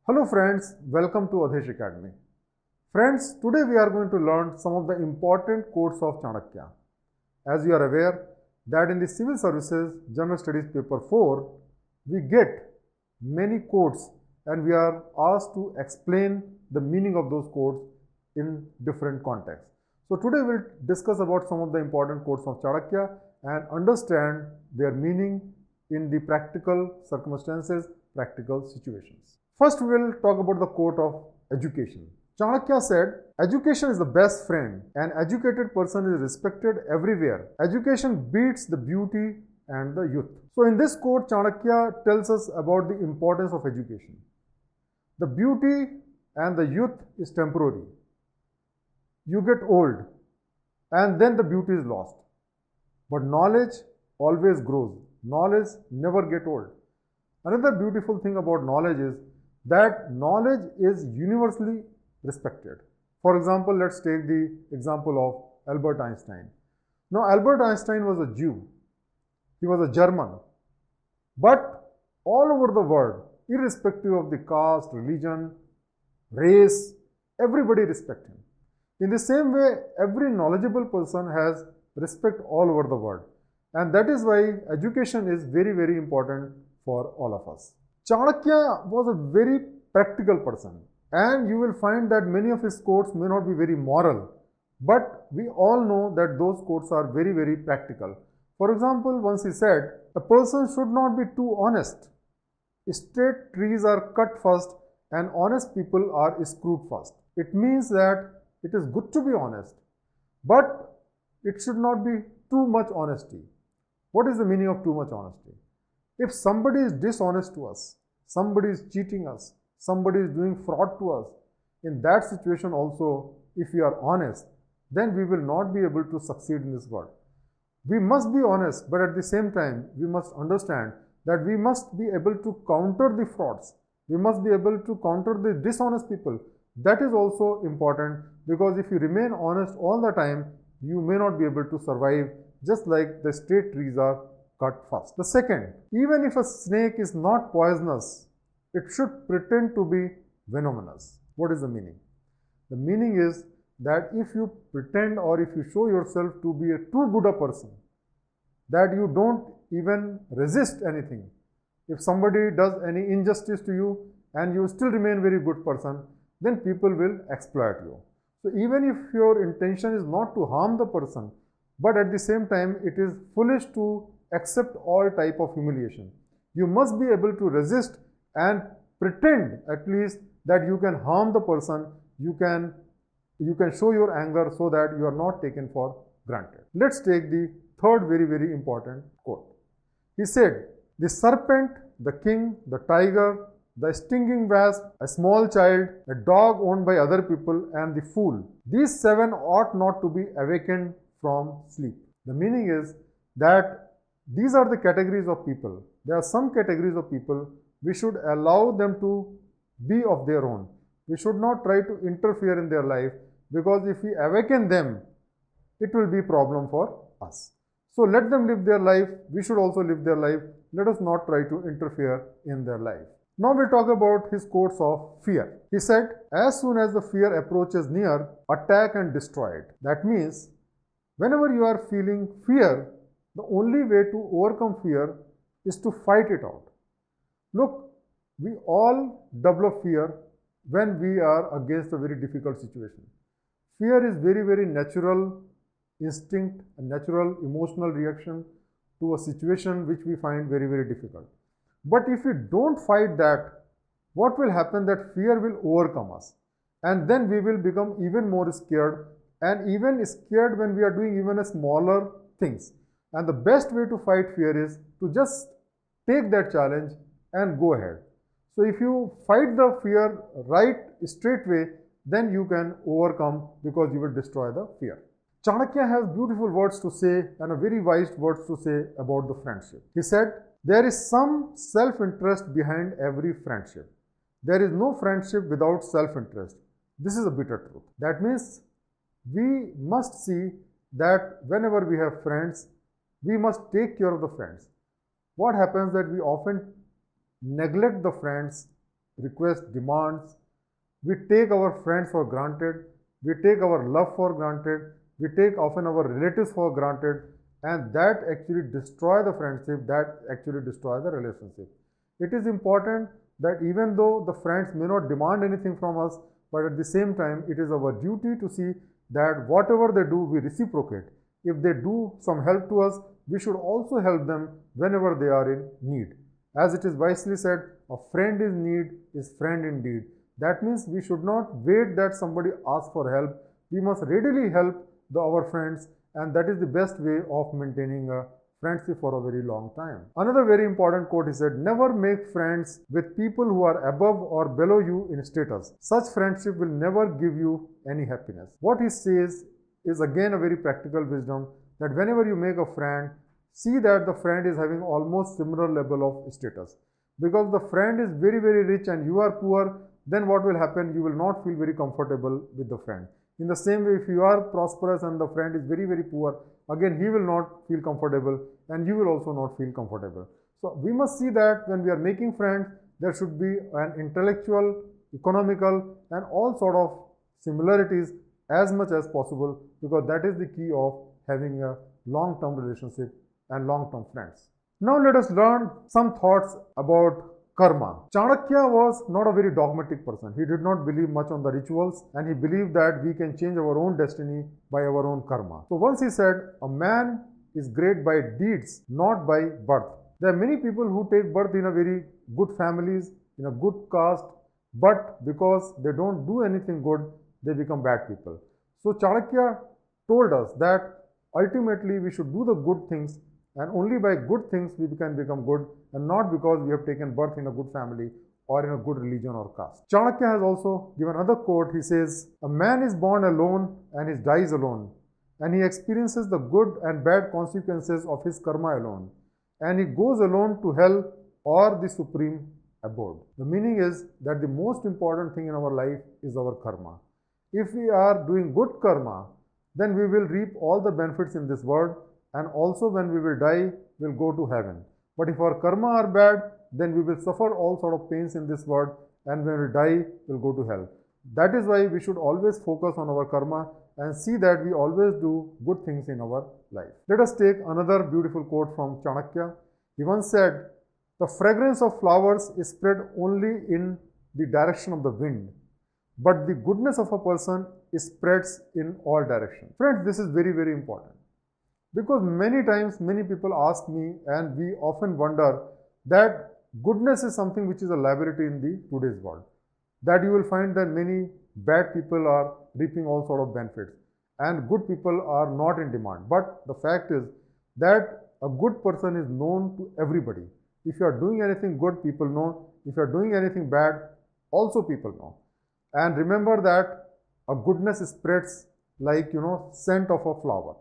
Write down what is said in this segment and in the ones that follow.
Hello friends, welcome to Awdhesh Academy. Friends, today we are going to learn some of the important quotes of Chanakya. As you are aware that in the Civil Services General Studies paper 4, we get many quotes and we are asked to explain the meaning of those quotes in different contexts. So today we'll discuss about some of the important quotes of Chanakya and understand their meaning in the practical circumstances, practical situations. First, we will talk about the quote of education. Chanakya said, "Education is the best friend. An educated person is respected everywhere. Education beats the beauty and the youth." So in this quote, Chanakya tells us about the importance of education. The beauty and the youth is temporary. You get old and then the beauty is lost. But knowledge always grows. Knowledge never gets old. Another beautiful thing about knowledge is that knowledge is universally respected. For example, let's take the example of Albert Einstein. Now, Albert Einstein was a Jew. He was a German. But all over the world, irrespective of the caste, religion, race, everybody respects him. In the same way, every knowledgeable person has respect all over the world. And that is why education is very, very important for all of us. Chanakya was a very practical person, and you will find that many of his quotes may not be very moral, but we all know that those quotes are very, very practical. For example, once he said, "A person should not be too honest. Straight trees are cut first and honest people are screwed first." It means that it is good to be honest, but it should not be too much honesty. What is the meaning of too much honesty? If somebody is dishonest to us, somebody is cheating us, somebody is doing fraud to us, in that situation also, if we are honest, then we will not be able to succeed in this world. We must be honest, but at the same time, we must understand that we must be able to counter the frauds. We must be able to counter the dishonest people. That is also important, because if you remain honest all the time, you may not be able to survive, just like the straight trees are cut first. The second, even if a snake is not poisonous, it should pretend to be venomous. What is the meaning? The meaning is that if you pretend or if you show yourself to be a too good a person, that you don't even resist anything. If somebody does any injustice to you and you still remain very good person, then people will exploit you. So even if your intention is not to harm the person, but at the same time it is foolish to accept all type of humiliation, you must be able to resist and pretend at least that you can harm the person, you can show your anger so that you are not taken for granted. Let's take the third very, very important quote. He said, "The serpent, the king, the tiger, the stinging wasp, a small child, a dog owned by other people, and the fool, these seven ought not to be awakened from sleep." The meaning is that these are the categories of people. There are some categories of people we should allow them to be of their own. We should not try to interfere in their life, because if we awaken them, it will be a problem for us. So let them live their life. We should also live their life. Let us not try to interfere in their life. Now we'll talk about his quotes of fear. He said, "As soon as the fear approaches near, attack and destroy it." That means whenever you are feeling fear, the only way to overcome fear is to fight it out. Look, we all develop fear when we are against a very difficult situation. Fear is very, very natural instinct, a natural emotional reaction to a situation which we find very, very difficult. But if we don't fight that, what will happen? That fear will overcome us, and then we will become even more scared, and even scared when we are doing even a smaller things. And the best way to fight fear is to just take that challenge and go ahead. So if you fight the fear right straight way, then you can overcome, because you will destroy the fear. Chanakya has beautiful words to say and a very wise words to say about the friendship. He said, "There is some self-interest behind every friendship. There is no friendship without self-interest. This is a bitter truth." That means we must see that whenever we have friends, we must take care of the friends. What happens that we often neglect the friends requests, demands. We take our friends for granted. We take our love for granted. We take often our relatives for granted, and that actually destroy the friendship, that actually destroy the relationship. It is important that even though the friends may not demand anything from us, but at the same time, it is our duty to see that whatever they do, we reciprocate. If they do some help to us, we should also help them whenever they are in need. As it is wisely said, a friend in need is friend indeed. That means we should not wait that somebody asks for help. We must readily help our friends, and that is the best way of maintaining a friendship for a very long time. Another very important quote, he said, never make friends with people who are above or below you in status. Such friendship will never give you any happiness. What he says is again a very practical wisdom, that whenever you make a friend, see that the friend is having almost similar level of status. Because the friend is very, very rich and you are poor, then what will happen? You will not feel very comfortable with the friend. In the same way, if you are prosperous and the friend is very, very poor, again, he will not feel comfortable and you will also not feel comfortable. So we must see that when we are making friends, there should be an intellectual, economical and all sort of similarities as much as possible, because that is the key of having a long-term relationship and long-term friends. Now let us learn some thoughts about karma. Chanakya was not a very dogmatic person. He did not believe much on the rituals, and he believed that we can change our own destiny by our own karma. So once he said, a man is great by deeds, not by birth. There are many people who take birth in a very good families, in a good caste, but because they don't do anything good, they become bad people. So Chanakya told us that ultimately we should do the good things, and only by good things we can become good, and not because we have taken birth in a good family or in a good religion or caste. Chanakya has also given another quote. He says, a man is born alone and he dies alone, and he experiences the good and bad consequences of his karma alone, and he goes alone to hell or the supreme abode. The meaning is that the most important thing in our life is our karma. If we are doing good karma, then we will reap all the benefits in this world, and also when we will die, we'll go to heaven. But if our karma are bad, then we will suffer all sort of pains in this world, and when we die, we'll go to hell. That is why we should always focus on our karma and see that we always do good things in our life. Let us take another beautiful quote from Chanakya. He once said, the fragrance of flowers is spread only in the direction of the wind, but the goodness of a person is spreads in all directions. Friends, this is very, very important. Because many times, many people ask me, and we often wonder that goodness is something which is a liability in the today's world. That you will find that many bad people are reaping all sort of benefits, and good people are not in demand. But the fact is that a good person is known to everybody. If you are doing anything good, people know. If you are doing anything bad, also people know. And remember that a goodness spreads like, scent of a flower.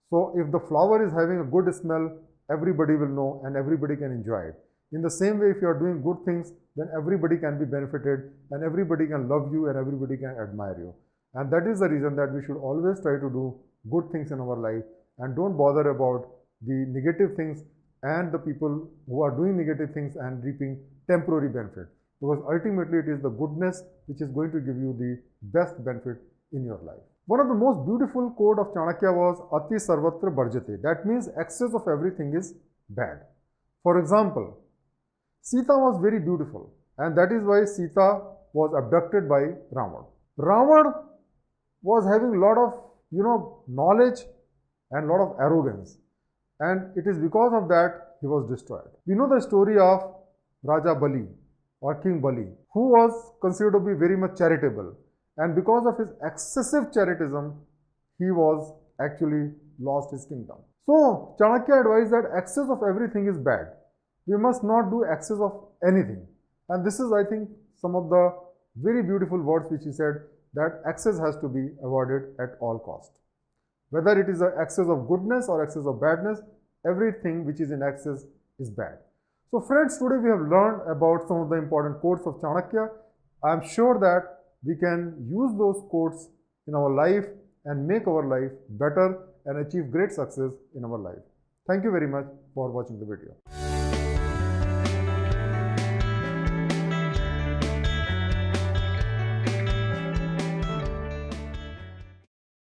So if the flower is having a good smell, everybody will know and everybody can enjoy it. In the same way, if you are doing good things, then everybody can be benefited and everybody can love you and everybody can admire you. And that is the reason that we should always try to do good things in our life and don't bother about the negative things and the people who are doing negative things and reaping temporary benefit. Because ultimately it is the goodness which is going to give you the best benefit in your life. One of the most beautiful quote of Chanakya was Ati Sarvatra Bharjate. That means excess of everything is bad. For example, Sita was very beautiful, and that is why Sita was abducted by Ravana. Ravana was having a lot of knowledge and a lot of arrogance, and it is because of that he was destroyed. We know the story of Raja Bali or King Bali, who was considered to be very much charitable. And because of his excessive charitism, he was actually lost his kingdom. So Chanakya advised that excess of everything is bad. We must not do excess of anything. And this is, I think, some of the very beautiful words which he said, that excess has to be avoided at all cost. Whether it is an excess of goodness or excess of badness, everything which is in excess is bad. So friends, today we have learned about some of the important quotes of Chanakya. I am sure that we can use those quotes in our life and make our life better and achieve great success in our life. Thank you very much for watching the video.